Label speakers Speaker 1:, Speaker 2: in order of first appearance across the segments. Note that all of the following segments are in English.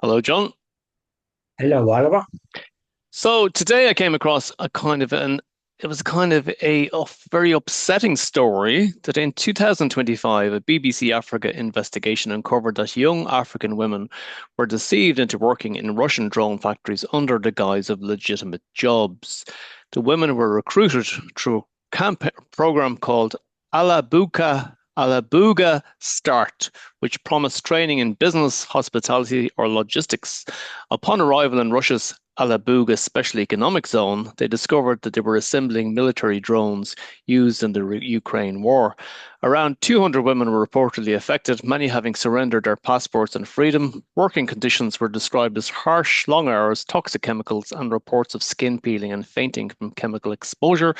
Speaker 1: Hello, John.
Speaker 2: Hello, Oliver.
Speaker 1: So today I came across it was kind of a very upsetting story that in 2025, a BBC Africa investigation uncovered that young African women were deceived into working in Russian drone factories under the guise of legitimate jobs. The women were recruited through a program called Alabuga Start, which promised training in business, hospitality, or logistics. Upon arrival in Russia's Alabuga Special Economic Zone, they discovered that they were assembling military drones used in the Ukraine war. Around 200 women were reportedly affected, many having surrendered their passports and freedom. Working conditions were described as harsh, long hours, toxic chemicals, and reports of skin peeling and fainting from chemical exposure.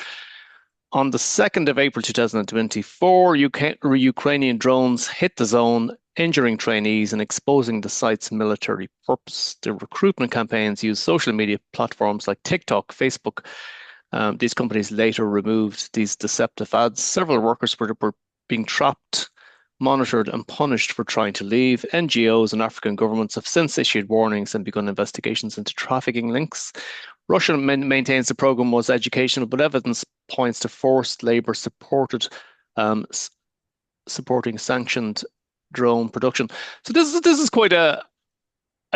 Speaker 1: On the 2nd of April 2024, Ukrainian drones hit the zone, injuring trainees and exposing the site's military purpose. The recruitment campaigns used social media platforms like TikTok, Facebook. These companies later removed these deceptive ads. Several workers were being trapped, monitored, and punished for trying to leave. NGOs and African governments have since issued warnings and begun investigations into trafficking links. Russia maintains the program was educational, but evidence points to forced labor um, supporting sanctioned drone production. So this is quite a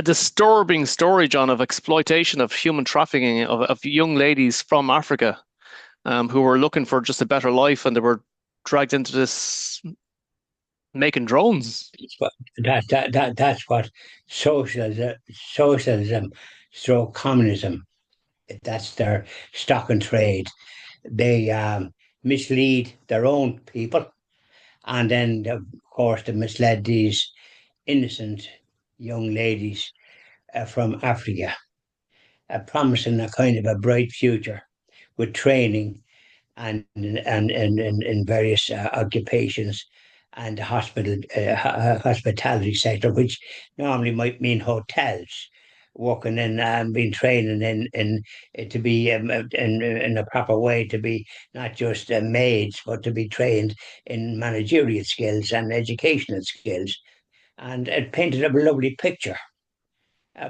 Speaker 1: disturbing story, John, of exploitation of human trafficking of young ladies from Africa who were looking for just a better life, and they were dragged into this making drones.
Speaker 2: That's what socialism, stroke communism. That's their stock and trade. They mislead their own people, and then of course they misled these innocent young ladies from Africa, promising a kind of a bright future with training and in various occupations and the hospitality sector, which normally might mean hotels, working in and being training in to be in a proper way to be not just maids but to be trained in managerial skills and educational skills, and it painted up a lovely picture.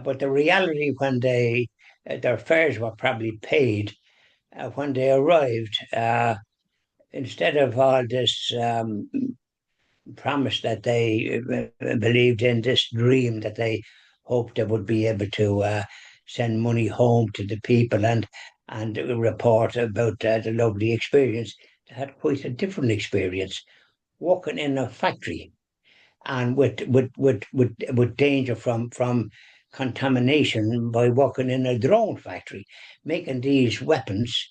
Speaker 2: But the reality when their fares were probably paid when they arrived. Instead of all this promise that they believed in, this dream that they hoped they would be able to send money home to the people and report about the lovely experience, they had quite a different experience working in a factory and with danger from contamination by working in a drone factory, making these weapons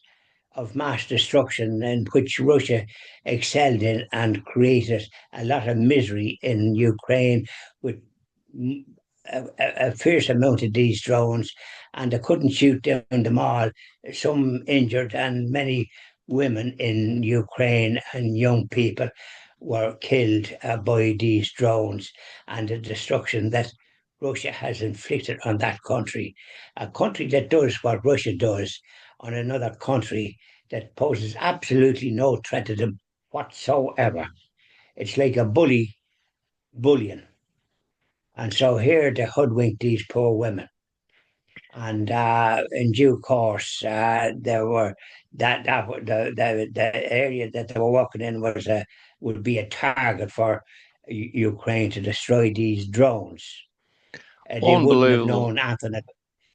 Speaker 2: of mass destruction in which Russia excelled in and created a lot of misery in Ukraine with a fierce amount of these drones, and they couldn't shoot down them all. Some injured, and many women in Ukraine and young people were killed by these drones and the destruction that Russia has inflicted on that country. A country that does what Russia does on another country that poses absolutely no threat to them whatsoever. It's like a bullying. And so here they hoodwink these poor women. And in due course, there were the area that they were working in would be a target for Ukraine to destroy these drones. They wouldn't have
Speaker 1: Unbelievable.
Speaker 2: known anything.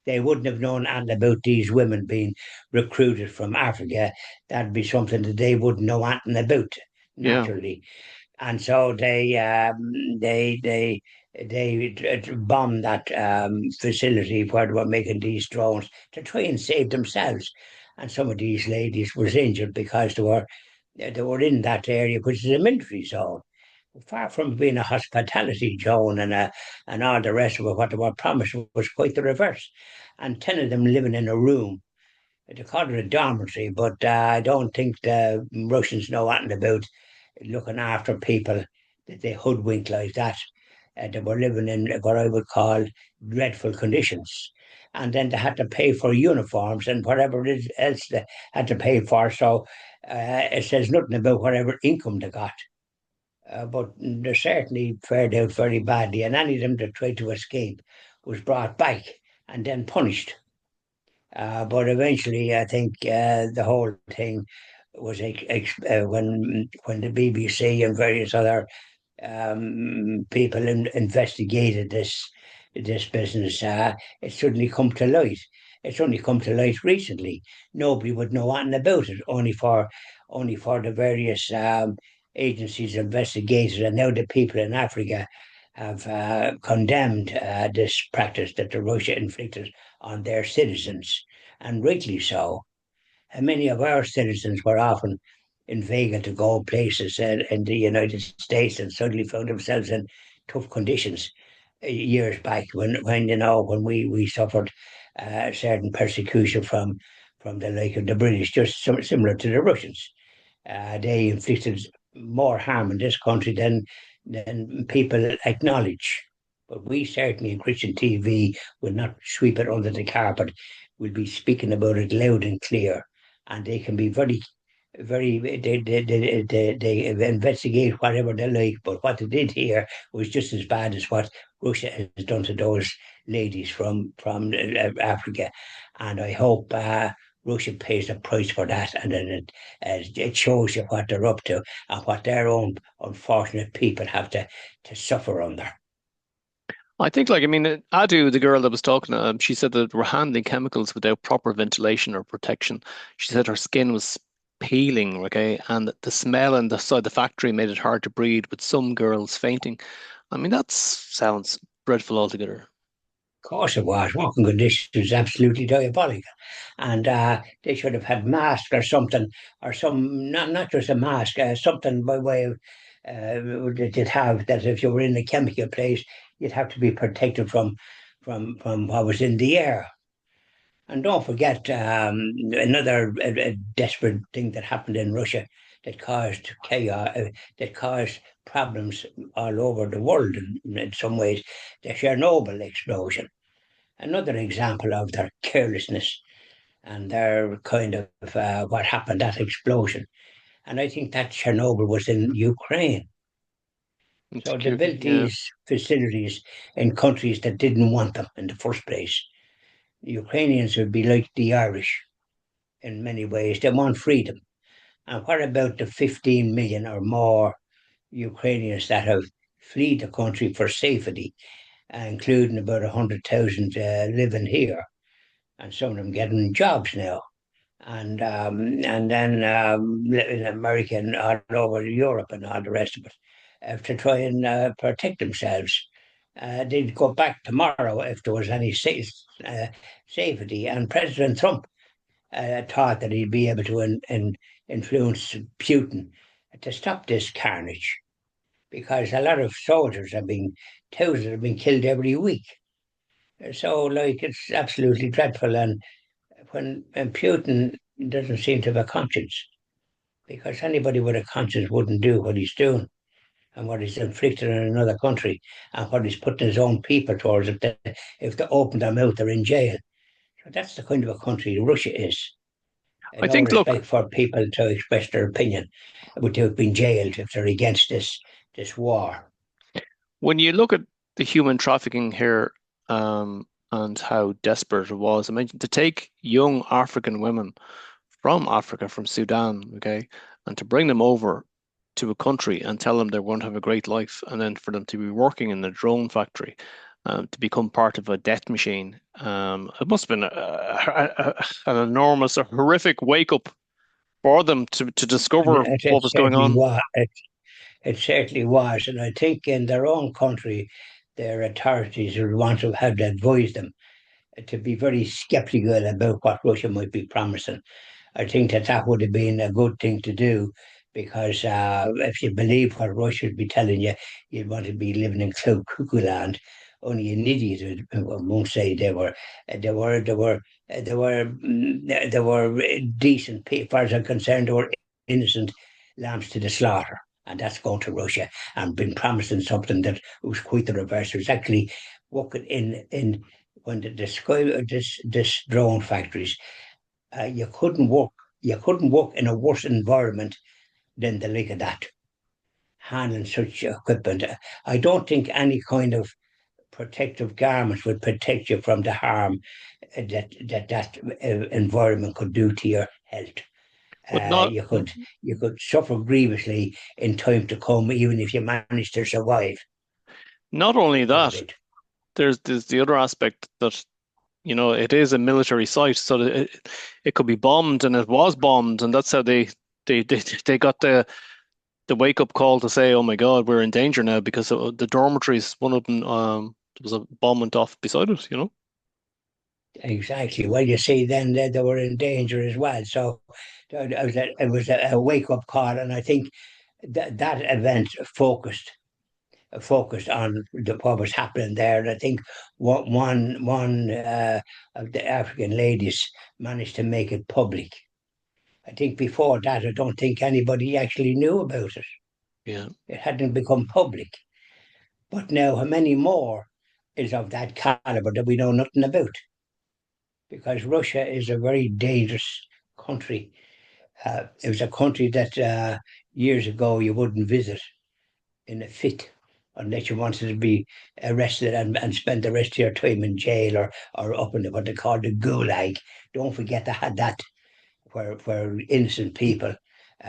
Speaker 2: They wouldn't have known anything about these women being recruited from Africa. That'd be something that they wouldn't know anything about
Speaker 1: Yeah.
Speaker 2: naturally. And so they bombed that facility where they were making these drones to try and save themselves. And some of these ladies was injured because they were in that area, which is a military zone, far from being a hospitality zone and all the rest of it. What they were promised was quite the reverse. And 10 of them living in a room. They call it a dormitory, but I don't think the Russians know anything about looking after people that they hoodwink like that. They were living in what I would call dreadful conditions. And then they had to pay for uniforms and whatever it is else they had to pay for. So it says nothing about whatever income they got. But they certainly fared out very badly. And any of them that tried to escape was brought back and then punished. But eventually, I think the whole thing was when the BBC and various other people investigated this business. It suddenly come to light. It's only come to light recently. Nobody would know anything about it, only for the various agencies investigated, and now the people in Africa have condemned this practice that the Russia inflicted on their citizens, and rightly so. And many of our citizens were often inveigled to go places in the United States and suddenly found themselves in tough conditions years back when we suffered certain persecution from the like of the British, just similar to the Russians. They inflicted more harm in this country than people acknowledge. But we certainly in Christian TV will not sweep it under the carpet. We'll be speaking about it loud and clear, and they can be very they investigate whatever they like, but what they did here was just as bad as what Russia has done to those ladies from Africa, and I hope Russia pays the price for that, and then it shows you what they're up to and what their own unfortunate people have to suffer under.
Speaker 1: I think, like, I mean, Adau, the girl that was talking, she said that we're handling chemicals without proper ventilation or protection. She said her skin was peeling, okay, and the smell inside the factory made it hard to breathe, with some girls fainting. I mean, that sounds dreadful altogether.
Speaker 2: Of course it was. Working conditions absolutely diabolical. And they should have had masks or something, or not just a mask, something by way of that you'd have that if you were in a chemical place, you'd have to be protected from what was in the air. And don't forget another desperate thing that happened in Russia that caused chaos, that caused problems all over the world in some ways, the Chernobyl explosion. Another example of their carelessness and their kind of what happened, that explosion. And I think that Chernobyl was in Ukraine. So they built
Speaker 1: Yeah,
Speaker 2: these facilities in countries that didn't want them in the first place. The Ukrainians would be like the Irish in many ways. They want freedom. And what about the 15 million or more Ukrainians that have fled the country for safety, including about 100,000 living here, and some of them getting jobs now? And then in America and all over Europe and all the rest of it, to try and protect themselves. They'd go back tomorrow if there was any safety. And President Trump thought that he'd be able to influence Putin to stop this carnage because a lot of thousands have been killed every week. So, like, it's absolutely dreadful. And when Putin doesn't seem to have a conscience, because anybody with a conscience wouldn't do what he's doing and what he's inflicted in another country and what he's putting his own people towards. If they open their mouth, they're in jail. So that's the kind of a country Russia is. And
Speaker 1: I
Speaker 2: no
Speaker 1: think, look,
Speaker 2: respect for people to express their opinion without being jailed if they're against this war.
Speaker 1: when you look at the human trafficking here, and how desperate it was, I mean, to take young African women from Africa, from Sudan, okay, and to bring them over to a country and tell them they're going to have a great life, and then for them to be working in a drone factory, to become part of a death machine. It must have been an enormous, a horrific wake up for them to
Speaker 2: And
Speaker 1: discover
Speaker 2: it
Speaker 1: what was going
Speaker 2: certainly
Speaker 1: on.
Speaker 2: was. It certainly was. And I think in their own country, their authorities would want to have advised them to be very skeptical about what Russia might be promising. I think that would have been a good thing to do because if you believe what Russia would be telling you, you'd want to be living in cuckoo land. Only an idiot won't say they were decent people. As far as I'm concerned, they were innocent lambs to the slaughter. And that's going to Russia and been promising something that was quite the reverse. It was actually working in when the this drone factories you couldn't work. You couldn't work in a worse environment than the like of that, handling such equipment. I don't think any kind of protective garments would protect you from the harm environment could do to your health.
Speaker 1: But not
Speaker 2: You could suffer grievously in time to come, even if you manage to survive
Speaker 1: not only
Speaker 2: for a
Speaker 1: that,
Speaker 2: bit.
Speaker 1: there's the other aspect that it is a military site, so that it could be bombed, and it was bombed, and that's how they got the wake up call to say, "Oh my God, we're in danger now," because the dormitories, one of them, there was a bomb went off beside it.
Speaker 2: Exactly. Well, you see, then they were in danger as well. So it was a wake up call, and I think that event focused on what was happening there. And I think one of the African ladies managed to make it public. I think before that, I don't think anybody actually knew about it.
Speaker 1: Yeah,
Speaker 2: It hadn't become public. But now, how many more is of that caliber that we know nothing about? Because Russia is a very dangerous country. It was a country that years ago you wouldn't visit in a fit unless you wanted to be arrested and spend the rest of your time in jail or up in what they call the gulag. Don't forget they had that where innocent people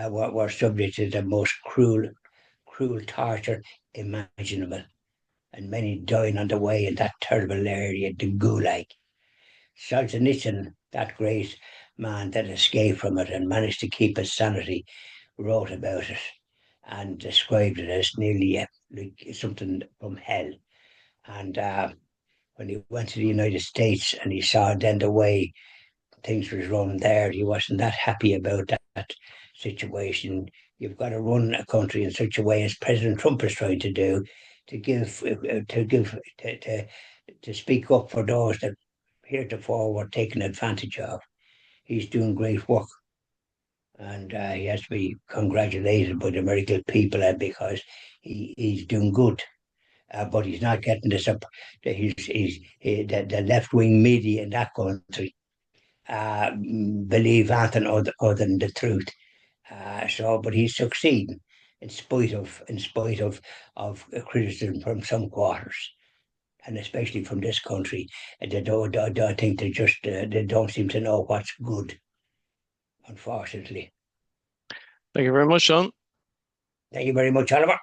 Speaker 2: were subject to the most cruel torture imaginable, and many dying on the way in that terrible area, the gulag. Solzhenitsyn, that great man that escaped from it and managed to keep his sanity, wrote about it and described it as nearly like something from hell. And when he went to the United States and he saw then the way things was run there, he wasn't that happy about that situation. You've got to run a country in such a way as President Trump is trying to do, to speak up for those that heretofore were taken advantage of. He's doing great work, and he has to be congratulated by the American people because he's doing good. But he's not getting this up. The left wing media in that country believe anything other than the truth. But he's succeeding in spite of criticism from some quarters, and especially from this country. And I think they don't seem to know what's good, unfortunately.
Speaker 1: thank you very much, Sean.
Speaker 2: Thank you very much, Oliver.